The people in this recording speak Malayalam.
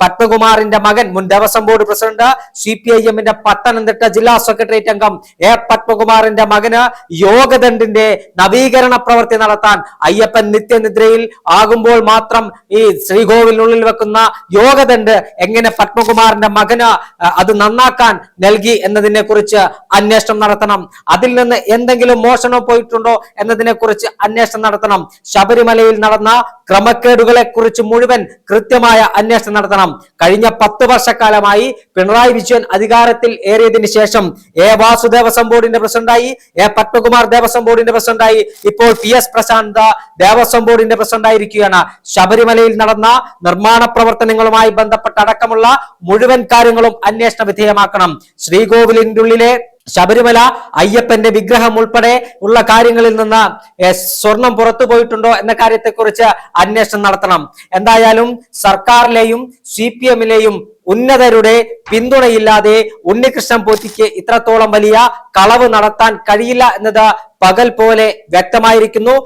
പത്മകുമാറിന്റെ മകൻ മുൻ Devaswom board president CPIM Pathanamthitta ജില്ലാ സെക്രട്ടേറിയറ്റ് അംഗം പത്മകുമാറിന്റെ മകന് യോഗദണ്ഡിന്റെ നവീകരണ പ്രവൃത്തി നടത്താൻ അയ്യപ്പൻ നിത്യനിദ്രയിൽ ആകുമ്പോൾ മാത്രം ഈ ശ്രീകോവിലിനുള്ളിൽ വെക്കുന്ന യോഗദണ്ഡ് എങ്ങനെ പത്മകുമാറിന്റെ മകന് അത് നന്നാക്കാൻ നൽകി എന്നതിനെ കുറിച്ച് അന്വേഷണം നടത്തണം. അതിൽ നിന്ന് എന്തെങ്കിലും മോഷണം പോയിട്ടുണ്ടോ എന്നതിനെ കുറിച്ച് അന്വേഷണം നടത്തണം. ശബരിമലയിൽ നടന്ന ക്രമക്കേടുകളെ കുറിച്ച് മുഴുവൻ കൃത്യമായ അന്വേഷണം നടത്തണം. കഴിഞ്ഞ 10 വർഷക്കാലമായി പിണറായി വിജയൻ അധികാരത്തിൽ ഏറിയതിനു ശേഷം വാസു ദേവസ്വം ബോർഡിന്റെ പ്രസിഡന്റായി, പത്മകുമാർ ദേവസ്വം ബോർഡിന്റെ പ്രസിഡന്റായി, ഇപ്പോൾ PS പ്രശാന്ത് ദേവസ്വം ബോർഡിന്റെ പ്രസിഡന്റായിരിക്കുകയാണ്. ശബരിമലയിൽ നടന്ന നിർമ്മാണ പ്രവർത്തനങ്ങളുമായി ബന്ധപ്പെട്ട അടക്കമുള്ള മുഴുവൻ കാര്യങ്ങളും അന്വേഷണ വിധേയമാക്കണം. ശ്രീകോവിലിന്റെ ഉള്ളിലെ ശബരിമല അയ്യപ്പന്റെ വിഗ്രഹം ഉൾപ്പെടെ ഉള്ള കാര്യങ്ങളിൽ നിന്ന് സ്വർണം പുറത്തു പോയിട്ടുണ്ടോ എന്ന കാര്യത്തെക്കുറിച്ച് അന്വേഷണം നടത്തണം. എന്തായാലും സർക്കാരിലെയും CPM-ലെയും ഉന്നതരുടെ പിന്തുണയില്ലാതെ ഉണ്ണികൃഷ്ണൻ പോറ്റിക്ക് ഇത്രത്തോളം വലിയ കളവ് നടത്താൻ കഴിയില്ല എന്നത് പകൽ പോലെ വ്യക്തമായിരിക്കുന്നു.